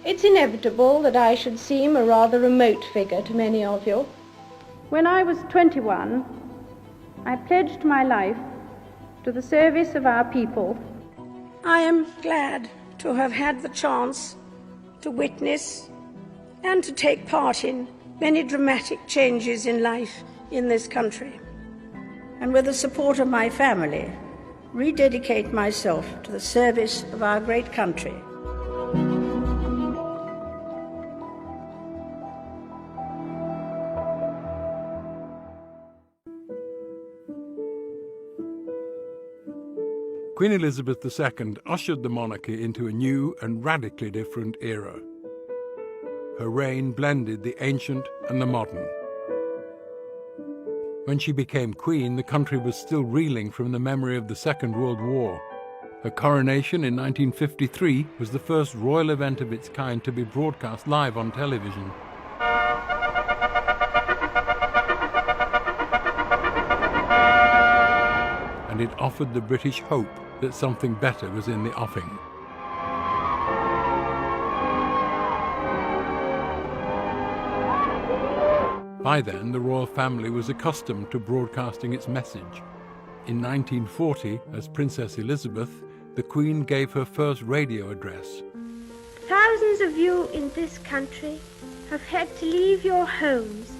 It's inevitable that I should seem a rather remote figure to many of you. When I was 21, I pledged my life to the service of our people. I am glad to have had the chance to witness and to take part in many dramatic changes in life in this country. And with the support of my family, rededicate myself to the service of our great country. Queen Elizabeth II ushered the monarchy into a new and radically different era. Her reign blended the ancient and the modern. When she became queen, the country was still reeling from the memory of the Second World War. Her coronation in 1953 was the first royal event of its kind to be broadcast live on television. And it offered the British hope that something better was in the offing. By then, the royal family was accustomed to broadcasting its message. In 1940, as Princess Elizabeth, the Queen gave her first radio address. Thousands of you in this country have had to leave your homes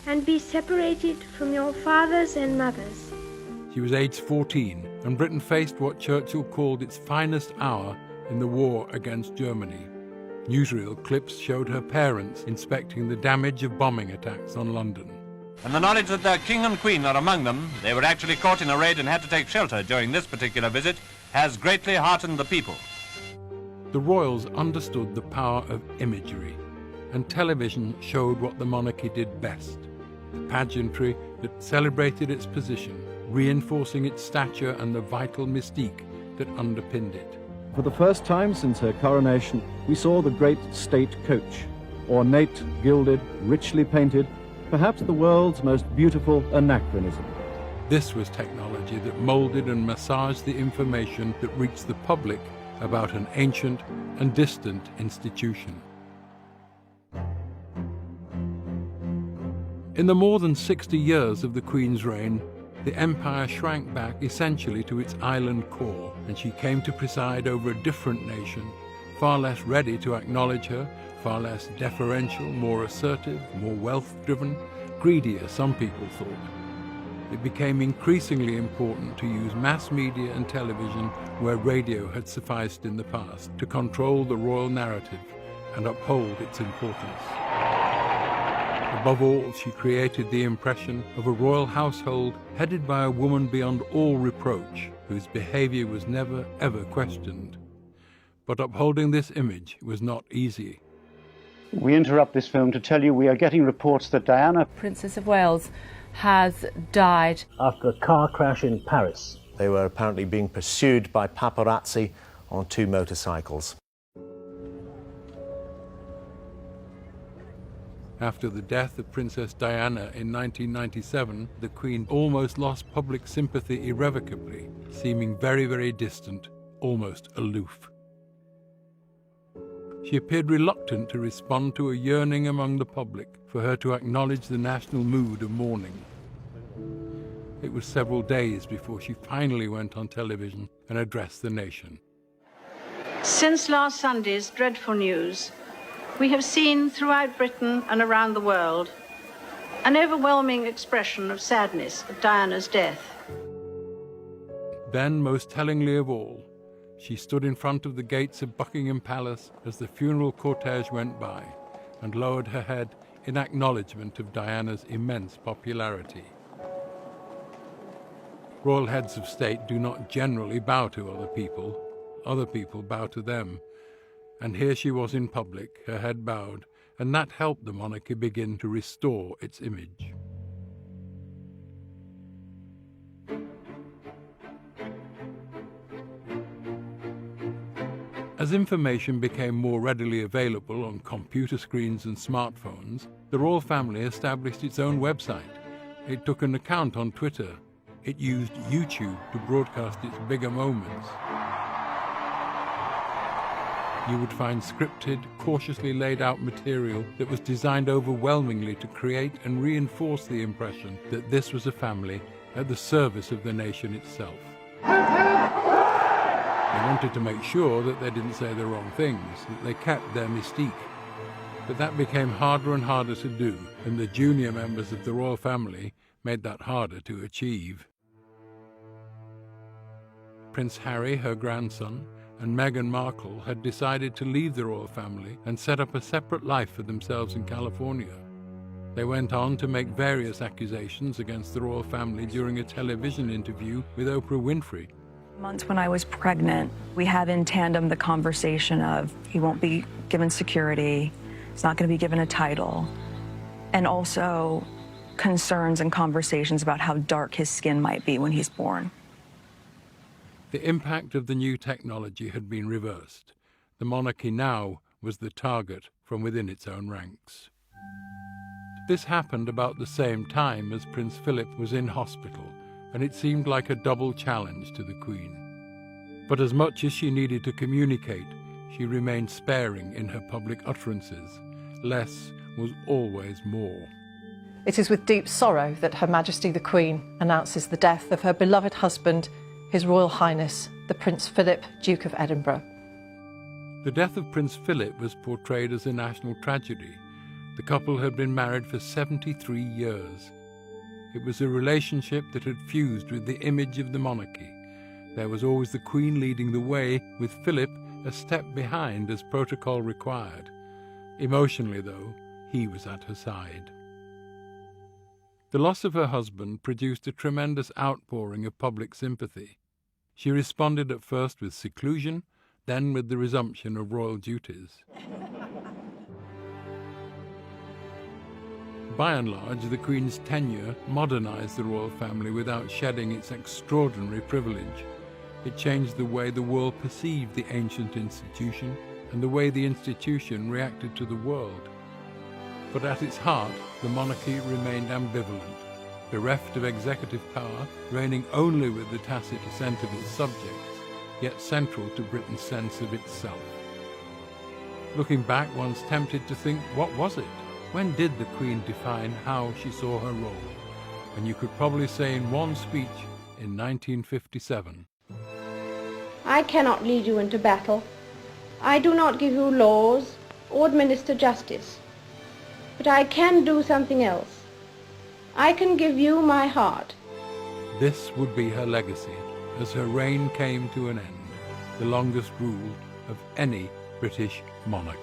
and be separated from your fathers and mothers. She was aged 14, and Britain faced what Churchill called its finest hour in the war against Germany. Newsreel clips showed her parents inspecting the damage of bombing attacks on London. And the knowledge that their king and queen are among them, they were actually caught in a raid and had to take shelter during this particular visit, has greatly heartened the people. The royals understood the power of imagery, and television showed what the monarchy did best: the pageantry that celebrated its position, reinforcing its stature and the vital mystique that underpinned it. For the first time since her coronation, we saw the great state coach, ornate, gilded, richly painted, perhaps the world's most beautiful anachronism. This was technology that molded and massaged the information that reached the public about an ancient and distant institution. In the more than 60 years of the Queen's reign, the empire shrank back essentially to its island core, and she came to preside over a different nation, far less ready to acknowledge her, far less deferential, more assertive, more wealth-driven, greedier, some people thought. It became increasingly important to use mass media and television where radio had sufficed in the past to control the royal narrative and uphold its importance. Above all, she created the impression of a royal household headed by a woman beyond all reproach, whose behavior was never, ever questioned. But upholding this image was not easy. We interrupt this film to tell you we are getting reports that Diana, Princess of Wales, has died after a car crash in Paris. They were apparently being pursued by paparazzi on 2 motorcycles. After the death of Princess Diana in 1997, the Queen almost lost public sympathy irrevocably, seeming very, very distant, almost aloof. She appeared reluctant to respond to a yearning among the public for her to acknowledge the national mood of mourning. It was several days before she finally went on television and addressed the nation. Since last Sunday's dreadful news, we have seen throughout Britain and around the world an overwhelming expression of sadness at Diana's death. Then, most tellingly of all, she stood in front of the gates of Buckingham Palace as the funeral cortege went by and lowered her head in acknowledgement of Diana's immense popularity. Royal heads of state do not generally bow to other people bow to them. And here she was in public, her head bowed, and that helped the monarchy begin to restore its image. As information became more readily available on computer screens and smartphones, the royal family established its own website. It took an account on Twitter. It used YouTube to broadcast its bigger moments. you would find scripted, cautiously laid out material that was designed overwhelmingly to create and reinforce the impression that this was a family at the service of the nation itself. They wanted to make sure that they didn't say the wrong things, that they kept their mystique. But that became harder and harder to do, and the junior members of the royal family made that harder to achieve. Prince Harry, her grandson, and Meghan Markle had decided to leave the royal family and set up a separate life for themselves in California. They went on to make various accusations against the royal family during a television interview with Oprah Winfrey. Months when I was pregnant, we had in tandem the conversation of he won't be given security, he's not going to be given a title, and also concerns and conversations about how dark his skin might be when he's born. The impact of the new technology had been reversed. The monarchy now was the target from within its own ranks. This happened about the same time as Prince Philip was in hospital, and it seemed like a double challenge to the Queen. But as much as she needed to communicate, she remained sparing in her public utterances. Less was always more. It is with deep sorrow that Her Majesty the Queen announces the death of her beloved husband, His Royal Highness, the Prince Philip, Duke of Edinburgh. The death of Prince Philip was portrayed as a national tragedy. The couple had been married for 73 years. It was a relationship that had fused with the image of the monarchy. There was always the Queen leading the way, with Philip a step behind as protocol required. Emotionally, though, he was at her side. The loss of her husband produced a tremendous outpouring of public sympathy. She responded at first with seclusion, then with the resumption of royal duties. By and large, the Queen's tenure modernized the royal family without shedding its extraordinary privilege. It changed the way the world perceived the ancient institution and the way the institution reacted to the world. But at its heart, the monarchy remained ambivalent, bereft of executive power, reigning only with the tacit assent of its subjects, yet central to Britain's sense of itself. Looking back, one's tempted to think, what was it? When did the Queen define how she saw her role? And you could probably say in one speech in 1957. I cannot lead you into battle. I do not give you laws or administer justice. But I can do something else. I can give you my heart. This would be her legacy as her reign came to an end, the longest rule of any British monarch.